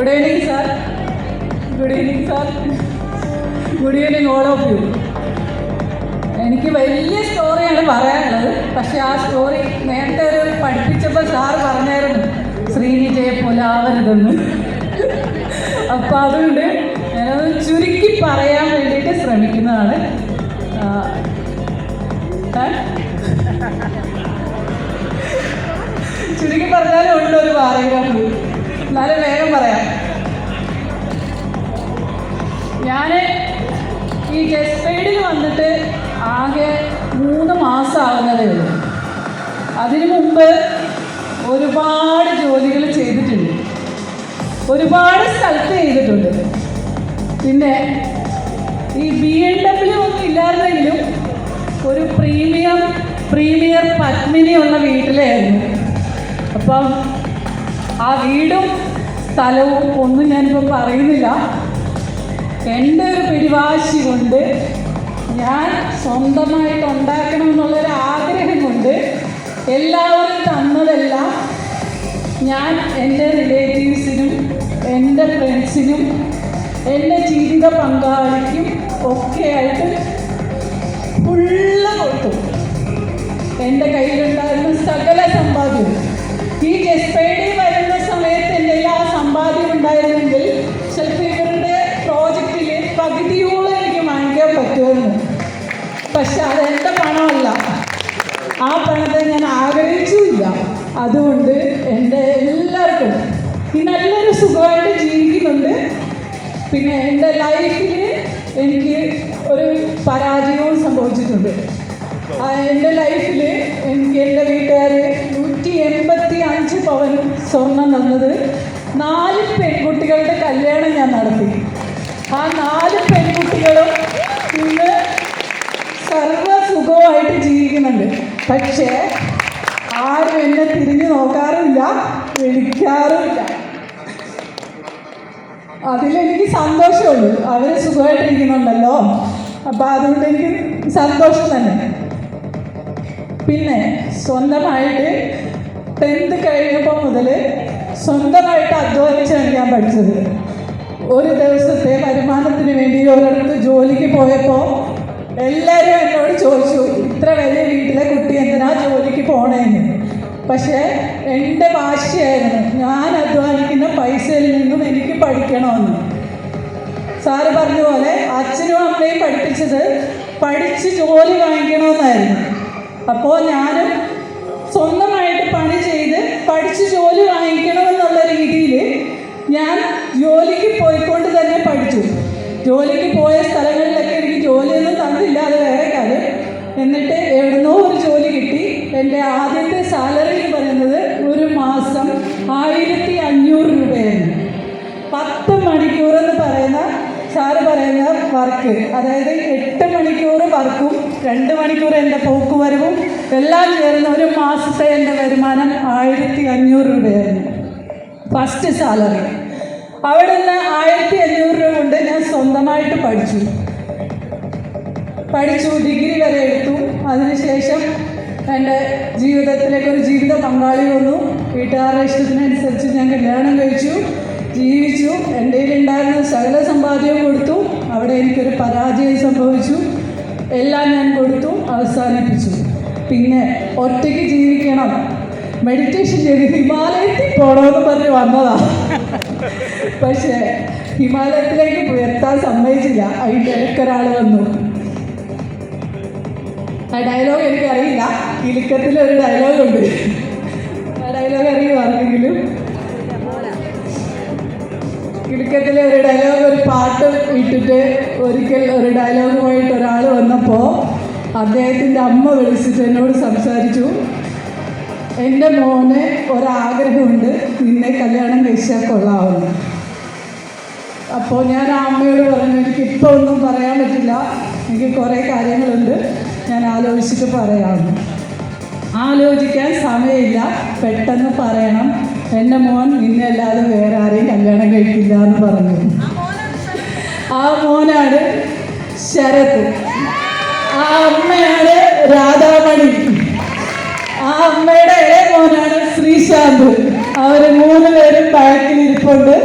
Good evening sir. Good evening sir. Good evening all of you. എനിക്ക് വലിയ സ്റ്റോറിയാണ് പറയാനുള്ളത്. പക്ഷെ ആ സ്റ്റോറി നേരത്തെ ഒരു പഠിപ്പിച്ചപ്പോൾ സാറ് പറഞ്ഞായിരുന്നു ശ്രീനിജയെ പോലെ ആവരുതെന്ന്. അപ്പം അതുകൊണ്ട് ഞാനത് ചുരുക്കി പറയാൻ വേണ്ടിയിട്ട് ശ്രമിക്കുന്നതാണ്. ചുരുക്കി പറഞ്ഞാലും ഉണ്ട് ഒരു പാരഗ്രാഫ്, എന്നാലും വേഗം പറയാം. ഞാൻ ഈ ഗസ്റ്റ് പെയ്ഡിൽ വന്നിട്ട് ആകെ 3 മാസമാകുന്നതേ ഉള്ളൂ. അതിനു മുമ്പ് ഒരുപാട് ജോലികൾ ചെയ്തിട്ടുണ്ട്, ഒരുപാട് സ്ഥലത്ത് ചെയ്തിട്ടുണ്ട്. പിന്നെ ഈ BMW ഒന്നും ഇല്ലായിരുന്നെങ്കിലും ഒരു പ്രീമിയർ പത്മിനി ഉള്ള വീട്ടിലായിരുന്നു. അപ്പം ആ വീടും സ്ഥലവും ഒന്നും ഞാനിപ്പോൾ പറയുന്നില്ല. എൻ്റെ ഒരു പിടിവാശി കൊണ്ട് ഞാൻ സ്വന്തമായിട്ട് ഉണ്ടാക്കണം എന്നുള്ളൊരു ആഗ്രഹം കൊണ്ട് എല്ലാവരും തന്നതെല്ലാം ഞാൻ എൻ്റെ റിലേറ്റീവ്സിനും എൻ്റെ ഫ്രണ്ട്സിനും എൻ്റെ ജീവിത പങ്കാളിക്കും ഒക്കെയായിട്ട് ഫുള്ള് കൊടുത്തു. എൻ്റെ കയ്യിലുണ്ടായിരുന്ന സകല സമ്പാദ്യവും ഈ ഗസ്റ്റ് പെയ്ഡിൽ വരുന്ന സമയത്ത് എൻ്റെ ആ സമ്പാദ്യം ഉണ്ടായിരുന്നെങ്കിൽ ചിലപ്പോൾ ഇവരുടെ പ്രോജക്റ്റിൽ പകുതിയോളം എനിക്ക് വാങ്ങിക്കാൻ പറ്റുമായിരുന്നു. പക്ഷെ അതെൻ്റെ പണമല്ല, ആ പണത്തെ ഞാൻ ആഗ്രഹിച്ചുമില്ല. അതുകൊണ്ട് എൻ്റെ എല്ലാവർക്കും ഈ നല്ലൊരു സുഖമായിട്ട് ജീവിക്കുന്നുണ്ട്. പിന്നെ എൻ്റെ ലൈഫിൽ എനിക്ക് ഒരു പരാജയവും സംഭവിച്ചിട്ടുണ്ട്. എൻ്റെ ലൈഫിൽ എനിക്ക് എൻ്റെ വീട്ടുകാർ 185 പവൻ സ്വർണം തന്നത് 4 പെൺകുട്ടികളുടെ കല്യാണം ഞാൻ നടത്തി. ആ 4 പെൺകുട്ടികളും ഇന്ന് സർവ്വസുഖമായിട്ട് ജീവിക്കുന്നുണ്ട്. പക്ഷേ ആരും എന്നെ തിരിഞ്ഞു നോക്കാറുമില്ല, വിളിക്കാറുമില്ല. അതിലെനിക്ക് സന്തോഷമുള്ളൂ. അവർ സുഖമായിട്ടിരിക്കുന്നുണ്ടല്ലോ, അപ്പം അതുകൊണ്ട് എനിക്ക് സന്തോഷം തന്നെ. പിന്നെ സ്വന്തമായിട്ട് 10th കഴിഞ്ഞപ്പോൾ മുതൽ സ്വന്തമായിട്ട് അധ്വാനിച്ചാണ് ഞാൻ പഠിച്ചത്. ഒരു ദിവസത്തെ വരുമാനത്തിന് വേണ്ടി ഒരിടത്ത് ജോലിക്ക് പോയപ്പോൾ എല്ലാവരും എന്നോട് ചോദിച്ചു, ഇത്ര വലിയ വീട്ടിലെ കുട്ടി എന്തിനാ ജോലിക്ക് പോണേന്ന്. പക്ഷേ എൻ്റെ വാശിയായിരുന്നു, ഞാൻ അധ്വാനിക്കുന്ന പൈസയിൽ നിന്നും എനിക്ക് പഠിക്കണമെന്ന്. സാറ് പറഞ്ഞ പോലെ അച്ഛനും അമ്മയും പഠിപ്പിച്ചത് പഠിച്ച് ജോലി വാങ്ങിക്കണമെന്നായിരുന്നു. അപ്പോൾ ഞാനും സ്വന്തമായിട്ട് പണി ചെയ്ത് പഠിച്ച് ജോലി വാങ്ങിക്കണമെന്നുള്ള രീതിയിൽ ഞാൻ ജോലിക്ക് പോയിക്കൊണ്ട് തന്നെ പഠിച്ചു. ജോലിക്ക് പോയ സ്ഥലങ്ങളിലൊക്കെ എനിക്ക് ജോലിയൊന്നും തന്നില്ല, അത് വേറെ കാര്യം. എന്നിട്ട് എവിടുന്നോ ഒരു ജോലി കിട്ടി. എൻ്റെ ആദ്യത്തെ സാലറി എന്ന് പറയുന്നത് ഒരു മാസം 1500 രൂപയായിരുന്നു. 10 മണിക്കൂറെന്ന് പറയുന്ന സാറ് പറയുന്ന വർക്ക്, അതായത് 8 മണിക്കൂർ വർക്കും 2 മണിക്കൂർ എൻ്റെ പോക്കുവരവും എല്ലാം ചേർന്ന് ഒരു മാസത്തെ എൻ്റെ വരുമാനം 1500 രൂപയായിരുന്നു ഫസ്റ്റ് സാലറി. അവിടെ നിന്ന് 1500 രൂപ കൊണ്ട് ഞാൻ സ്വന്തമായിട്ട് പഠിച്ചു. ഡിഗ്രി വരെ എടുത്തു. അതിനുശേഷം എൻ്റെ ജീവിതത്തിലേക്ക് ഒരു ജീവിത പങ്കാളി വന്നു. വീട്ടുകാരുടെ ഇഷ്ടത്തിനനുസരിച്ച് ഞാൻ കല്യാണം കഴിച്ചു, ജീവിച്ചു. എൻ്റെ കയ്യിലുണ്ടായിരുന്ന സകല സമ്പാദ്യവും കൊടുത്തു. അവിടെ എനിക്കൊരു പരാജയം സംഭവിച്ചു. എല്ലാം ഞാൻ കൊടുത്തു, അവസാനിപ്പിച്ചു. പിന്നെ ഒറ്റയ്ക്ക് ജീവിക്കണം, മെഡിറ്റേഷൻ ചെയ്ത് ഹിമാലയത്തിൽ പോകണമെന്ന് പറഞ്ഞ് വന്നതാണ്. പക്ഷേ ഹിമാലയത്തിലേക്ക് എത്താൻ സമ്മതിച്ചില്ല. അതിൻ്റെ ഇടയ്ക്കൊരാൾ വന്നു. ആ ഡയലോഗ് എനിക്കറിയില്ല, കിലുക്കത്തിലൊരു ഡയലോഗുണ്ട്. ആ ഡയലോഗ് അറിയുമാർക്കെങ്കിലും? കിലുക്കത്തിലെ ഒരു ഡയലോഗ്, ഒരു പാട്ട് ഇട്ടിട്ട് ഒരിക്കൽ ഒരു ഡയലോഗുമായിട്ട് ഒരാൾ വന്നപ്പോൾ അദ്ദേഹത്തിൻ്റെ അമ്മ വിളിച്ചിട്ട് എന്നോട് സംസാരിച്ചു, എൻ്റെ മോനെ ഒരാഗ്രഹമുണ്ട്, നിന്നെ കല്യാണം കഴിച്ചാൽ കൊള്ളാവുന്നു. അപ്പോൾ ഞാൻ ആ അമ്മയോട് പറഞ്ഞു, എനിക്കിപ്പോൾ ഒന്നും പറയാൻ പറ്റില്ല, എനിക്ക് കുറേ കാര്യങ്ങളുണ്ട്, ഞാൻ ആലോചിച്ചിട്ട് പറയാമെന്ന്. ആലോചിക്കാൻ സമയമില്ല, പെട്ടെന്ന് പറയണം, എൻ്റെ മോൻ നിന്നെ അല്ലാതെ വേറെ ആരെയും കല്യാണം കഴിക്കില്ല എന്ന് പറഞ്ഞു. ആ മോനാണ് ശരത്, ആ അമ്മയാണ് രാധാമണി, ആ അമ്മയുടെ ഇളയ മോനാണ് ശ്രീശാന്ത്. അവർ 3 പേരും ബാക്കിലിരിപ്പുണ്ട്.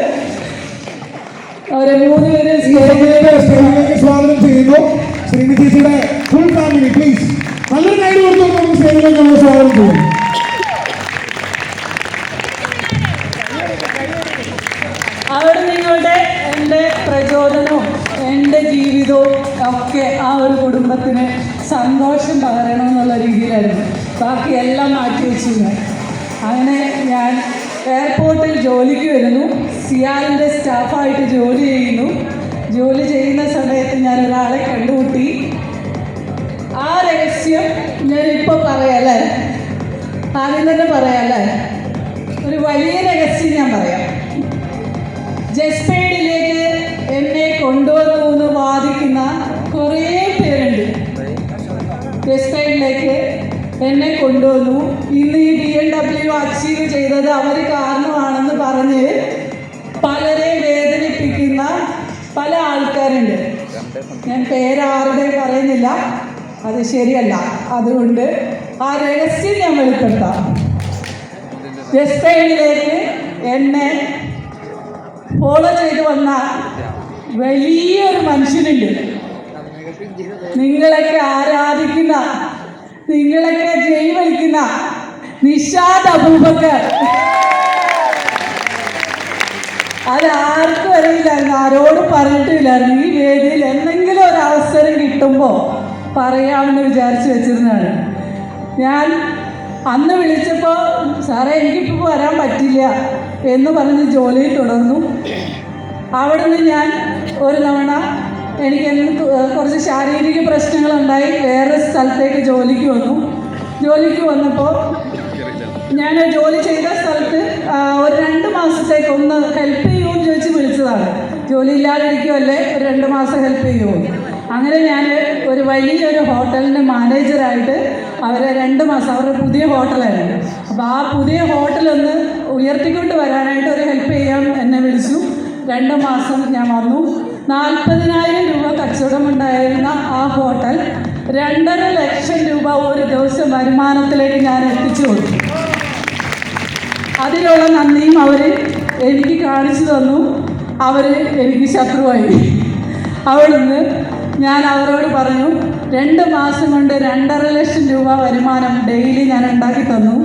അവരെ 3 പേര് സ്റ്റേജിലേക്ക് സ്വാഗതം ചെയ്യുന്നു. ശ്രീമതി ചേച്ചിയുടെ ഫുൾ ഫാമിലി പ്ലീസ് നല്ലൊരു കൈ കൊടുത്തു നമുക്ക് സ്റ്റേജിലേക്ക് നമ്മൾ സ്വാഗതം ചെയ്യുന്നു. അവിടെ നിങ്ങളുടെ എൻ്റെ പ്രചോദനവും എൻ്റെ ജീവിതവും ഒക്കെ ആ ഒരു കുടുംബത്തിന് സന്തോഷം പകരണം എന്നുള്ള രീതിയിലായിരുന്നു. ബാക്കി എല്ലാം മാറ്റി വെച്ചു. അങ്ങനെ ഞാൻ എയർപോർട്ടിൽ ജോലിക്ക് വരുന്നു. സിയാലിൻ്റെ സ്റ്റാഫായിട്ട് ജോലി ചെയ്യുന്നു. ജോലി ചെയ്യുന്ന സമയത്ത് ഞാൻ ഒരാളെ കണ്ടുമുട്ടി. ആ രഹസ്യം ഞാനിപ്പോൾ പറയാമല്ലേ, ആദ്യം തന്നെ പറയാമല്ലേ, ഒരു വലിയ രഹസ്യം ഞാൻ പറയാം. ജസ്പേഡിലേക്ക് എന്നെ കൊണ്ടുവന്നു എന്ന് വാദിക്കുന്ന കുറേ പേരുണ്ട്. ജസ്പേഡിലേക്ക് എന്നെ കൊണ്ടുവന്നു. ഇന്ന് ഈ BMW അച്ചീവ് ചെയ്തത് അവർ കാരണമാണെന്ന് പറഞ്ഞ് പലരെ വേദനിപ്പിക്കുന്ന പല ആൾക്കാരുണ്ട്. ഞാൻ പേരാരുടെ പറയുന്നില്ല, അത് ശരിയല്ല. അതുകൊണ്ട് ആ രഹസ്യം ഞാൻ വെളിപ്പെടുത്താം. ജസ്പേഡിലേക്ക് എന്നെ ഫോളോ ചെയ്ത് വന്ന വലിയൊരു മനുഷ്യനുണ്ട്. നിങ്ങളൊക്കെ ആരാധിക്കുന്ന, നിങ്ങളൊക്കെ ജയ് വലിക്കുന്ന നിഷാദ് അബൂബക്കർ. അതാർക്കും അറിയില്ലായിരുന്നു, ആരോടും പറഞ്ഞിട്ടില്ലായിരുന്നു. ഈ വേദിയിൽ എന്തെങ്കിലും ഒരു അവസരം കിട്ടുമ്പോൾ പറയാമെന്ന് വിചാരിച്ച് വെച്ചിരുന്നതാണ്. ഞാൻ അന്ന് വിളിച്ചപ്പോൾ സാറേ എനിക്കിപ്പോൾ വരാൻ പറ്റില്ല എന്ന് പറഞ്ഞ് ജോലിയിൽ തുടർന്നു. അവിടെ നിന്ന് ഞാൻ ഒരു തവണ എനിക്ക് കുറച്ച് ശാരീരിക പ്രശ്നങ്ങളുണ്ടായി വേറെ സ്ഥലത്തേക്ക് ജോലിക്ക് വന്നു. ജോലിക്ക് വന്നപ്പോൾ ഞാൻ ജോലി ചെയ്ത സ്ഥലത്ത് ഒരു 2 മാസത്തേക്ക് ഒന്ന് ഹെൽപ്പ് ചെയ്യുമെന്ന് ചോദിച്ച് വിളിച്ചതാണ്. ജോലി ഇല്ലാതിരിക്കുമല്ലേ, ഒരു 2 മാസം ഹെൽപ്പ് ചെയ്യുമോ. അങ്ങനെ ഞാൻ ഒരു വലിയൊരു ഹോട്ടലിൻ്റെ മാനേജറായിട്ട് അവരെ 2 മാസം, അവരുടെ പുതിയ ഹോട്ടലായിരുന്നു. അപ്പോൾ ആ പുതിയ ഹോട്ടലൊന്ന് ഉയർത്തിക്കൊണ്ട് വരാനായിട്ട് ഒരു ഹെൽപ്പ് ചെയ്യാൻ എന്നെ വിളിച്ചു. 2 മാസം ഞാൻ വന്നു. 40,000 രൂപ കച്ചവടമുണ്ടായിരുന്ന ആ ഹോട്ടൽ 2.5 ലക്ഷം രൂപ ഒരു ദിവസം വരുമാനത്തിലേക്ക് ഞാൻ എത്തിച്ചു കൊടുത്തു. അതിനുള്ള നന്ദിയും അവർ എനിക്ക് കാണിച്ചു തന്നു. അവർ എനിക്ക് ശത്രുവായി. അവിടുന്ന് ഞാൻ അവരോട് പറഞ്ഞു, 2 മാസം കൊണ്ട് 2.5 ലക്ഷം രൂപ വരുമാനം ഡെയിലി ഞാൻ ഉണ്ടാക്കി തന്നു.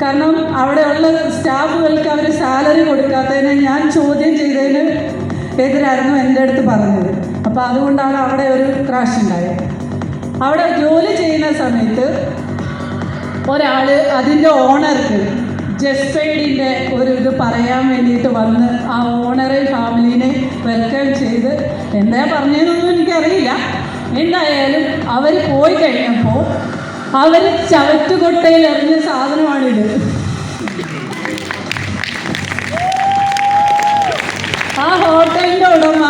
കാരണം അവിടെയുള്ള സ്റ്റാഫുകൾക്ക് അവർ സാലറി കൊടുക്കാത്തതിന് ഞാൻ ചോദ്യം ചെയ്തതിന് എതിരായിരുന്നു എൻ്റെ അടുത്ത് പറഞ്ഞത്. അപ്പോൾ അതുകൊണ്ടാണ് അവിടെ ഒരു ക്രാഷ് ഉണ്ടായത്. അവിടെ ജോലി ചെയ്യുന്ന സമയത്ത് ഒരാൾ അതിൻ്റെ ഓണർക്ക് ജസ്പേഡിൻ്റെ ഒരു ഇത് പറയാൻ വേണ്ടിയിട്ട് വന്ന് ആ ഓണറെ ഫാമിലീനെ വെൽക്കം ചെയ്ത് എന്താ പറഞ്ഞതെന്നൊന്നും എനിക്കറിയില്ല. എന്തായാലും അവർ പോയി കഴിഞ്ഞപ്പോൾ അവർ ചവറ്റുകൊട്ടയിൽ എറിഞ്ഞ സാധനമാണിത്. ആ ഹോട്ടലിൻ്റെ ഉടമ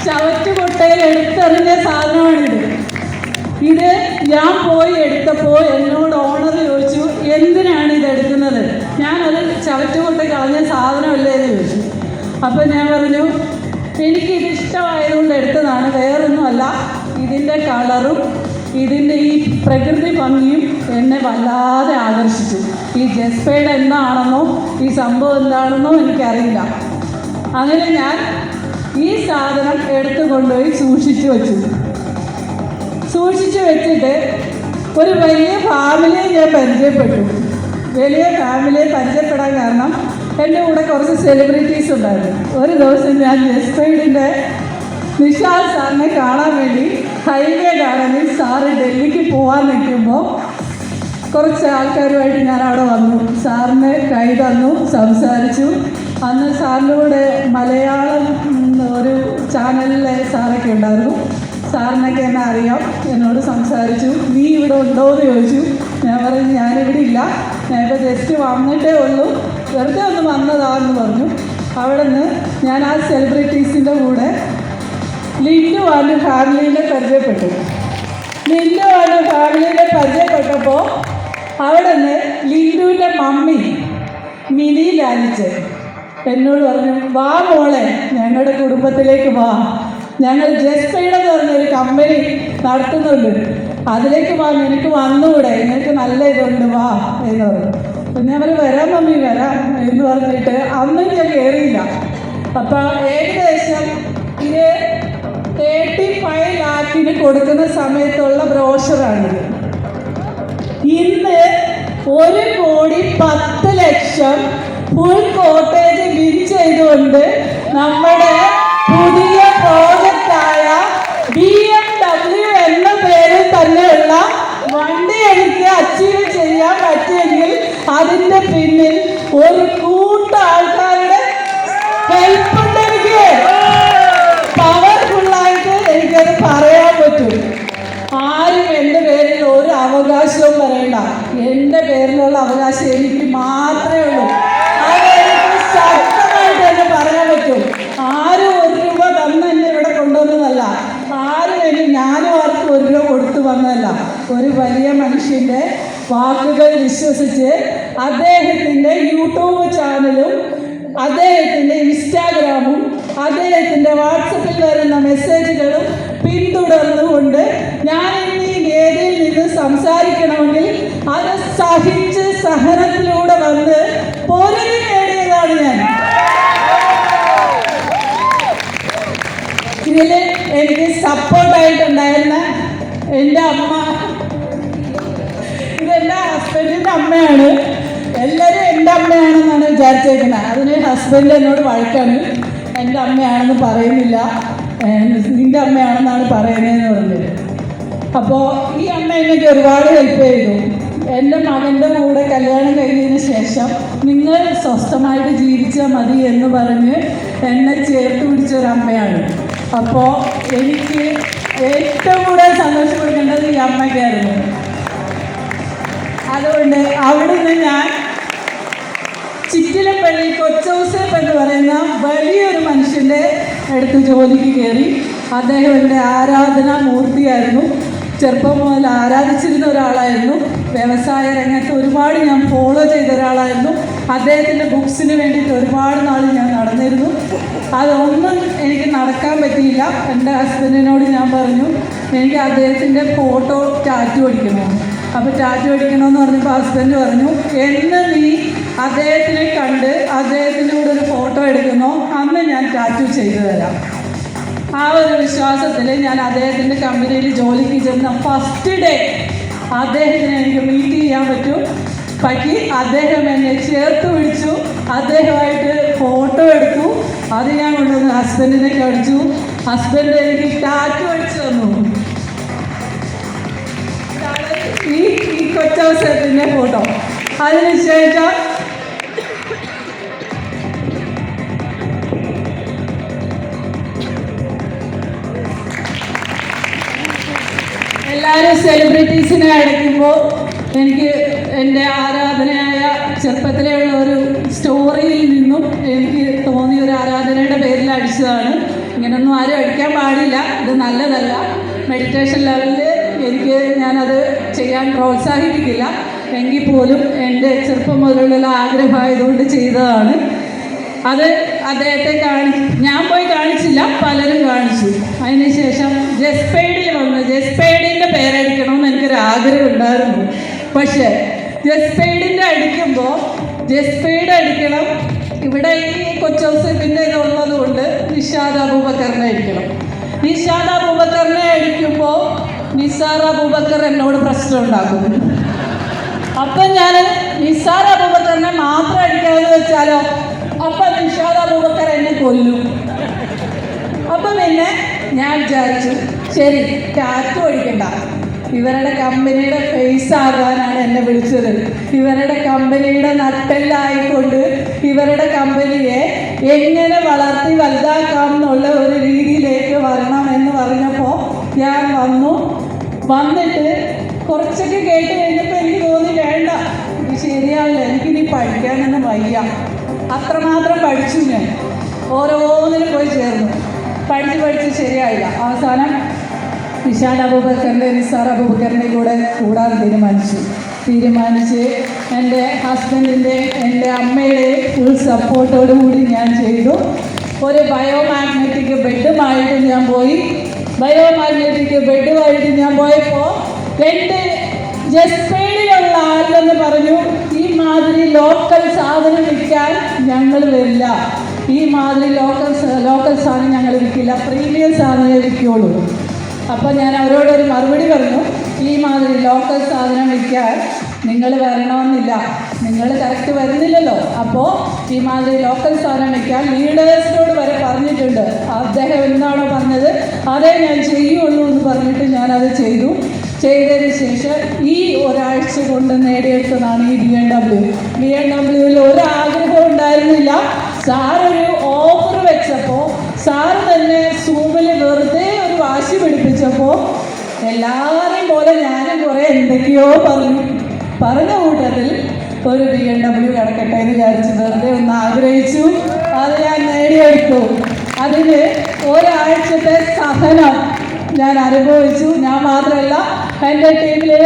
ചവറ്റുകൊട്ടയിൽ എടുത്തെറിഞ്ഞ സാധനമാണിത്. ഇത് ഞാൻ പോയി എടുത്തപ്പോൾ എന്നോട് ഓണർ ചോദിച്ചു, എന്തിനാണ് ഇത് എടുക്കുന്നത്? ഞാനത് ചവറ്റുകൊട്ട കളഞ്ഞ സാധനമല്ലേ എന്ന് ചോദിച്ചു. അപ്പോൾ ഞാൻ പറഞ്ഞു, എനിക്കിത് ഇഷ്ടമായതുകൊണ്ട് എടുത്തതാണ്, വേറൊന്നുമല്ല. ഇതിൻ്റെ കളറും ഇതിൻ്റെ ഈ പ്രകൃതി ഭംഗിയും എന്നെ വല്ലാതെ ആകർഷിച്ചു. ഈ ജസ്പേഡ് എന്താണെന്നോ ഈ സംഭവം എന്താണെന്നോ എനിക്കറിയില്ല. അങ്ങനെ ഞാൻ ഈ സാധനം എടുത്തു കൊണ്ടുപോയി സൂക്ഷിച്ചു വെച്ചിട്ട് ഒരു വലിയ ഫാമിലിയെ ഞാൻ പരിചയപ്പെട്ടു. വലിയ ഫാമിലിയെ പരിചയപ്പെടാൻ കാരണം എൻ്റെ കൂടെ കുറച്ച് സെലിബ്രിറ്റീസ് ഉണ്ടായിരുന്നു. ഒരു ദിവസം ഞാൻ ജസ്പേഡിൻ്റെ നിഷാദ് സാറിനെ കാണാൻ വേണ്ടി ഹൈവേ കാണാൻ സാറ് ഡൽഹിക്ക് പോകാൻ നിൽക്കുമ്പോൾ കുറച്ച് ആൾക്കാരുമായിട്ട് ഞാൻ അവിടെ വന്നു. സാറിന് കൈ തന്നു, സംസാരിച്ചു. അന്ന് സാറിൻ്റെ കൂടെ മലയാളം ഒരു ചാനലിലെ സാറൊക്കെ ഉണ്ടായിരുന്നു. സാറിനൊക്കെ എന്നെ അറിയാം. എന്നോട് സംസാരിച്ചു. നീ ഇവിടെ ഉണ്ടോ എന്ന് ചോദിച്ചു. ഞാൻ പറഞ്ഞു, ഞാനിവിടെ ഇല്ല, ഞാനിപ്പോൾ ജസ്റ്റ് വന്നിട്ടേ ഉള്ളൂ, വെറുതെ ഒന്ന് വന്നതാണെന്ന് പറഞ്ഞു. അവിടെ നിന്ന് ഞാൻ ആ സെലിബ്രിറ്റീസിൻ്റെ കൂടെ ലിൻഡു ആൻഡ് ഫാമിലീനെ പരിചയപ്പെട്ടു. ലിൻഡു ആൻഡ് ഫാമിലീനെ പരിചയപ്പെട്ടപ്പോൾ അവിടെ നിന്ന് ലിൻഡുവിൻ്റെ മമ്മി മിനി ലാലിച്ച് എന്നോട് പറഞ്ഞു, വാ മോളെ, ഞങ്ങളുടെ കുടുംബത്തിലേക്ക് വാ, ഞങ്ങൾ ജസ്പേഡ് എന്ന് പറഞ്ഞൊരു കമ്പനി നടത്തുന്നുണ്ട്, അതിലേക്ക് വാ, നിനക്ക് വന്നുകൂടെ, നിനക്ക് നല്ല ഇതുണ്ട്, വാ എന്ന് പറഞ്ഞു. അപ്പം ഞാൻ പറഞ്ഞു, വരാം മമ്മി വരാം എന്ന് പറഞ്ഞിട്ട് അന്നും ഞാൻ കയറിയില്ല. അപ്പോൾ ഏകദേശം ഇത് 35 ലാഖിന് കൊടുക്കുന്ന സമയത്തുള്ള ബ്രോഷറാണിത്. ഇന്ന് 1,10,00,000 ഫുൾ കോട്ടേജ് ബിൽ ചെയ്തുകൊണ്ട് നമ്മുടെ പുതിയ പ്രോജക്റ്റായ BMW എന്ന പേരിൽ തന്നെയുള്ള വണ്ടി എനിക്ക് അച്ചീവ് ചെയ്യാൻ പറ്റിയെങ്കിൽ അതിൻ്റെ പിന്നിൽ ഒരു കൂട്ടം ആൾക്കാരുടെ ഹെൽപ്പ് ഉണ്ട്. എനിക്ക് പവർഫുള്ളായിട്ട് എനിക്കത് പറയാൻ പറ്റും. ആരും എൻ്റെ പേരിൽ ഒരു അവകാശവും പറയണ്ട. എൻ്റെ പേരിലുള്ള അവകാശം എനിക്ക് മാത്രമേ ഉള്ളൂ. അതെനിക്ക് ശക്തമായിട്ട് തന്നെ പറയാൻ പറ്റും. ആരും 1 രൂപ തന്ന് എന്നെ ഇവിടെ കൊണ്ടുവന്നതല്ല. ഞാനും ആർക്കും 1 രൂപ കൊടുത്തു വന്നതല്ല. ഒരു വലിയ മനുഷ്യൻ്റെ വാക്കുകൾ വിശ്വസിച്ച് അദ്ദേഹത്തിൻ്റെ യൂട്യൂബ് ചാനലും അദ്ദേഹത്തിൻ്റെ ഇൻസ്റ്റാഗ്രാമും അദ്ദേഹത്തിൻ്റെ വാട്സപ്പിൽ വരുന്ന മെസ്സേജുകളും പിന്തുടർന്നുകൊണ്ട് ഞാൻ ഇന്ന് ഈ വേദിയിൽ നിന്ന് സംസാരിക്കണമെങ്കിൽ അത് സഹിച്ച് സഹനത്തിലൂടെ വന്ന് പൊരുതി നേടിയതാണ് ഞാൻ. ഇതിൽ എനിക്ക് സപ്പോർട്ടായിട്ടുണ്ടായിരുന്ന എൻ്റെ അമ്മ, ഇതെൻ്റെ ഹസ്ബൻഡിൻ്റെ അമ്മയാണ്. എല്ലാവരും എൻ്റെ അമ്മയാണെന്നാണ് വിചാരിച്ചേക്കുന്നത്. അതിന് ഹസ്ബൻഡ് എന്നോട് വഴക്കാണ്. എൻ്റെ അമ്മയാണെന്ന് പറയുന്നില്ല, നിൻ്റെ അമ്മയാണെന്നാണ് പറയുന്നതെന്ന് പറഞ്ഞത്. അപ്പോൾ ഈ അമ്മ എനിക്ക് ഒരുപാട് ഹെൽപ്പ് ചെയ്തു. എൻ്റെ മകൻ്റെ കൂടെ കല്യാണം കഴിഞ്ഞതിന് ശേഷം നിങ്ങൾ സ്വസ്ഥമായിട്ട് ജീവിച്ചാൽ മതി എന്ന് പറഞ്ഞ് എന്നെ ചേർത്ത് പിടിച്ചൊരമ്മയാണ്. അപ്പോൾ എനിക്ക് ഏറ്റവും കൂടുതൽ സന്തോഷം കൊടുക്കേണ്ടത് ഈ അമ്മയ്ക്കായിരുന്നു. അതുകൊണ്ട് അവിടുന്ന് ഞാൻ ചിറ്റിലപ്പള്ളി കൊച്ചൗസേപ്പ് എന്ന് പറയുന്ന വലിയൊരു മനുഷ്യൻ്റെ അടുത്ത് ജോലിക്ക് കയറി. അദ്ദേഹം എൻ്റെ ആരാധനാമൂർത്തിയായിരുന്നു. ചെറുപ്പം മുതൽ ആരാധിച്ചിരുന്ന ഒരാളായിരുന്നു. വ്യവസായ രംഗത്ത് ഒരുപാട് ഞാൻ ഫോളോ ചെയ്ത ഒരാളായിരുന്നു. അദ്ദേഹത്തിൻ്റെ ബുക്സിന് വേണ്ടിയിട്ട് ഒരുപാട് നാൾ ഞാൻ നടന്നിരുന്നു. അതൊന്നും എനിക്ക് നടക്കാൻ പറ്റിയില്ല. എൻ്റെ ഹസ്ബൻഡിനോട് ഞാൻ പറഞ്ഞു എനിക്ക് അദ്ദേഹത്തിൻ്റെ ഫോട്ടോ ടാറ്റു അടിക്കണം. അപ്പോൾ ടാറ്റു അടിക്കണമെന്ന് പറഞ്ഞപ്പോൾ ഹസ്ബൻഡ് പറഞ്ഞു എന്ന് നീ അദ്ദേഹത്തിനെ കണ്ട് അദ്ദേഹത്തിൻ്റെ കൂടെ ഒരു ഫോട്ടോ എടുക്കുന്നോ അന്ന് ഞാൻ ടാറ്റു ചെയ്തു തരാം. ആ ഒരു വിശ്വാസത്തിൽ ഞാൻ അദ്ദേഹത്തിൻ്റെ കമ്പനിയിൽ ജോലിക്ക് ചെന്ന ഫസ്റ്റ് ഡേ അദ്ദേഹത്തിനെ എനിക്ക് മീറ്റ് ചെയ്യാൻ പറ്റി. അദ്ദേഹം എന്നെ ചേർത്ത് പിടിച്ചു. അദ്ദേഹമായിട്ട് ഫോട്ടോ എടുത്തു. അത് ഞാൻ കൊണ്ടുവന്ന് ഹസ്ബൻഡിനെ കാണിച്ചു. ഹസ്ബൻഡ് എനിക്ക് ടാറ്റു അടിച്ചു തന്നു. ഈ കൊച്ചൗസേപ്പിൻ്റെ ഫോട്ടോ. അതിനുശേഷം എല്ലാവരും സെലിബ്രിറ്റീസിനെ അടയ്ക്കുമ്പോൾ എനിക്ക് എൻ്റെ ആരാധനയായ ചെറുപ്പത്തിലുള്ള ഒരു സ്റ്റോറിയിൽ നിന്നും എനിക്ക് തോന്നിയ ഒരു ആരാധനയുടെ പേരിൽ അടിച്ചതാണ്. ഇങ്ങനൊന്നും ആരും അടിക്കാൻ പാടില്ല, ഇത് നല്ലതല്ല. മെഡിറ്റേഷൻ ലെവലിൽ ഞാനത് ചെയ്യാൻ പ്രോത്സാഹിപ്പിക്കില്ല. എങ്കിൽ പോലും എൻ്റെ ചെറുപ്പം മുതലുള്ള ആഗ്രഹമായതുകൊണ്ട് ചെയ്തതാണ്. അത് അദ്ദേഹത്തെ ഞാൻ പോയി കാണിച്ചില്ല, പലരും കാണിച്ചു. അതിനുശേഷം ജസ്പെയ്ഡിൽ വന്നു. ജസ്പെയ്ഡിൻ്റെ പേരടിക്കണമെന്ന് എനിക്കൊരു ആഗ്രഹം ഉണ്ടായിരുന്നു. പക്ഷേ ജസ്പെയ്ഡിൻ്റെ അടിക്കുമ്പോൾ ജസ്പെയ്ഡ് അടിക്കണം. ഇവിടെ ഈ കൊച്ചൗസേപ്പിൻ്റെ ഇതുള്ളത് കൊണ്ട് നിഷാദ് അബൂബക്കറിനെ അടിക്കണം. നിഷാദ് അബൂബക്കറിനെ അടിക്കുമ്പോൾ നിസാർ അബൂബക്കർ എന്നോട് പ്രശ്നം ഉണ്ടാക്കുന്നു. അപ്പം ഞാൻ നിസാർ അബൂബക്കറിനെ മാത്രം അടിക്കാമെന്ന് വെച്ചാലോ, അപ്പം നിഷാദ് അബൂബക്കർ എന്നെ കൊല്ലും. അപ്പം പിന്നെ ഞാൻ വിചാരിച്ചു ശരി ടാറ്റു അടിക്കണ്ട, ഇവരുടെ കമ്പനിയുടെ ഫേസ് ആകാനാണ് എന്നെ വിളിച്ചത്. ഇവരുടെ കമ്പനിയുടെ നട്ടെല്ലായിക്കൊണ്ട് ഇവരുടെ കമ്പനിയെ എങ്ങനെ വളർത്തി വലുതാക്കാം എന്നുള്ള ഒരു രീതിയിലേക്ക് വരണം എന്ന് പറഞ്ഞപ്പോൾ ഞാൻ വന്നിട്ട് കുറച്ചൊക്കെ കേട്ട് കഴിഞ്ഞപ്പോൾ എനിക്ക് തോന്നി വേണ്ട, ഇത് ശരിയാവില്ല, എനിക്കിനി പഠിക്കാനൊന്നും വയ്യ. അത്രമാത്രം പഠിച്ചു. ഞാൻ ഓരോന്നിനും പോയി ചേർന്നു. പഠിച്ച് ശരിയായില്ല. അവസാനം നിഷാദ് അബൂബക്കറിൻ്റെ നിസാർ അബൂബക്കറിൻ്റെ കൂടെ കൂടാൻ തീരുമാനിച്ച് എൻ്റെ ഹസ്ബൻഡിൻ്റെ എൻ്റെ അമ്മയുടെ ഫുൾ സപ്പോർട്ടോടുകൂടി ഞാൻ ചെയ്തു. ഒരു ബയോമാഗ്നറ്റിക് ബെഡുമായിട്ട് ഞാൻ പോയി. ബയോമാഗ്നറ്റിക് ബെഡുമായിട്ട് ഞാൻ പോയപ്പോൾ എൻ്റെ ജസ്പെയ്ഡിലുള്ള ആളെന്ന് പറഞ്ഞു ഈ മാതിരി ലോക്കൽ സാധനം വിൽക്കാൻ ഞങ്ങൾ വരില്ല, ഈ മാതിരി ലോക്കൽ സാധനം ഞങ്ങൾ വിൽക്കില്ല, പ്രീമിയം സാധനമേ വിൽക്കുകയുള്ളൂ. അപ്പോൾ ഞാൻ അവരോടൊരു മറുപടി പറഞ്ഞു, ഈ മാതിരി ലോക്കൽ സാധനം വിൽക്കാൻ നിങ്ങൾ വരണമെന്നില്ല, നിങ്ങൾ കറക്റ്റ് വരുന്നില്ലല്ലോ. അപ്പോൾ ഈ മാതിരി ലോക്കൽ സാധനം വിൽക്കാൻ ലീഡേഴ്സിനോട് വരെ പറഞ്ഞിട്ടുണ്ട്. അദ്ദേഹം എന്താണോ പറഞ്ഞത് അതേ ഞാൻ ചെയ്യുള്ളൂ എന്ന് പറഞ്ഞിട്ട് ഞാനത് ചെയ്തു. ചെയ്തതിന് ശേഷം ഈ ഒരാഴ്ച കൊണ്ട് നേടിയെടുത്തതാണ് ഈ BMW-ൽ ഒരാഗ്രഹം ഉണ്ടായിരുന്നില്ല. സാറൊരു ഓഫർ വെച്ചപ്പോൾ, സാറ് തന്നെ സൂമിൽ വെറുതെ ഒരു വാശി പിടിപ്പിച്ചപ്പോൾ എല്ലാവരെയും പോലെ ഞാനും കുറേ എന്തൊക്കെയോ പറഞ്ഞ കൂട്ടത്തിൽ ഒരു BMW കിടക്കട്ടെ എന്ന് വിചാരിച്ച് വെറുതെ ഒന്ന് ആഗ്രഹിച്ചു. അത് ഞാൻ നേടിയെടുത്തു. അതിന് ഒരാഴ്ചത്തെ സഹനം ഞാൻ അനുഭവിച്ചു. ഞാൻ മാത്രമല്ല, എൻ്റെ ടീമിലെ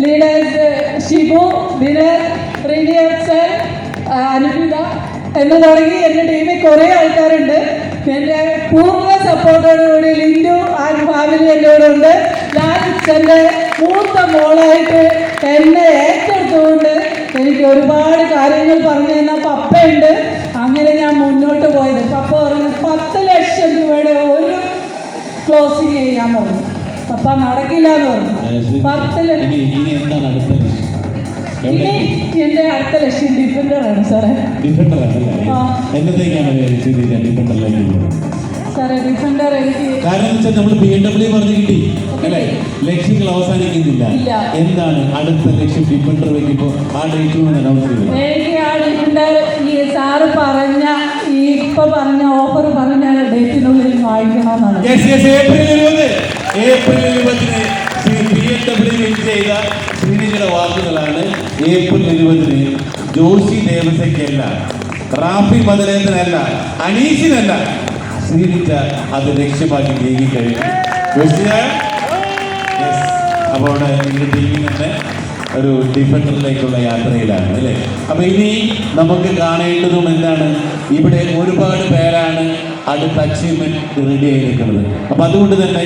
ലീഡേഴ്സ് ഷിബു, വിനർ, റിനിയർസൻ, അനുപിത എന്ന് തുടങ്ങി എൻ്റെ ടീമിൽ കുറേ ആൾക്കാരുണ്ട്. എൻ്റെ പൂർണ്ണ സപ്പോർട്ടോടുകൂടി ലിൻഡു ആൻഡ് ഫാമിലി എൻ്റെ കൂടെ ഉണ്ട്. എൻ്റെ മൂത്ത മോളായിട്ട് എന്നെ ഏറ്റെടുത്തുകൊണ്ട് എനിക്ക് ഒരുപാട് കാര്യങ്ങൾ പറഞ്ഞു തന്ന പപ്പയുണ്ട്. അങ്ങനെ ഞാൻ മുന്നോട്ട് പോയത്. പപ്പ പറഞ്ഞു 10 ലക്ഷം രൂപയുടെ ഒരു ക്ലോസിങ് ചെയ്യാൻ പറഞ്ഞു. പപ്പ നടക്കില്ല എന്ന് പറഞ്ഞു. 10 ലക്ഷം. ഇനി എൻ്റെ അടുത്ത ലക്ഷ്യം ഡിഫൻഡറാണ് സാറേ. സാറേ ഡിഫൻഡർ എനിക്ക് കാരണം നമ്മൾ BMW പറഞ്ഞു കിട്ടി അല്ലേ, ലക്ഷ്യങ്ങൾ അവസാനിക്കുന്നില്ല. എന്താണ് അടുത്ത ലക്ഷ്യം? ഡിഫൻഡർ വെക്കുമ്പോൾ ആ ഡേറ്റ് അനൗൺസ് ചെയ്തു. എനിക്ക് ആ ഡിഫൻഡർ ഈ സാറ് പറഞ്ഞ ഇപ്പൊ പറഞ്ഞ ഓഫർ പറഞ്ഞ ഡേറ്റിനുള്ളിൽ വാങ്ങിക്കണമെന്നാണ്. ഏപ്രിൽ 20 BMW വിൻ ചെയ്ത ശ്രീനിധിയുടെ വാക്കുകളാണ്. ഏപ്രിൽ 20 ജോഷി ദേവസയ്ക്കല്ല, റാഫി മദനേന്ദ്രനല്ല, അനീഷിനല്ല, ശ്രീനിധ അത് ലക്ഷ്യമാക്കി നീങ്ങിക്കഴിഞ്ഞു. അപ്പോൾ നിങ്ങളുടെ ടീമിൽ തന്നെ ഒരു ഡിഫൻഡറിലേക്കുള്ള യാത്രയിലാണ് അല്ലേ. അപ്പോൾ ഇനി നമുക്ക് കാണേണ്ടതും എന്താണ്, ഇവിടെ ഒരുപാട് പേരാണ് അടുത്ത അച്ചീവ്മെന്റ് റെഡി ആയി നിൽക്കുന്നത്. അപ്പം അതുകൊണ്ട് തന്നെ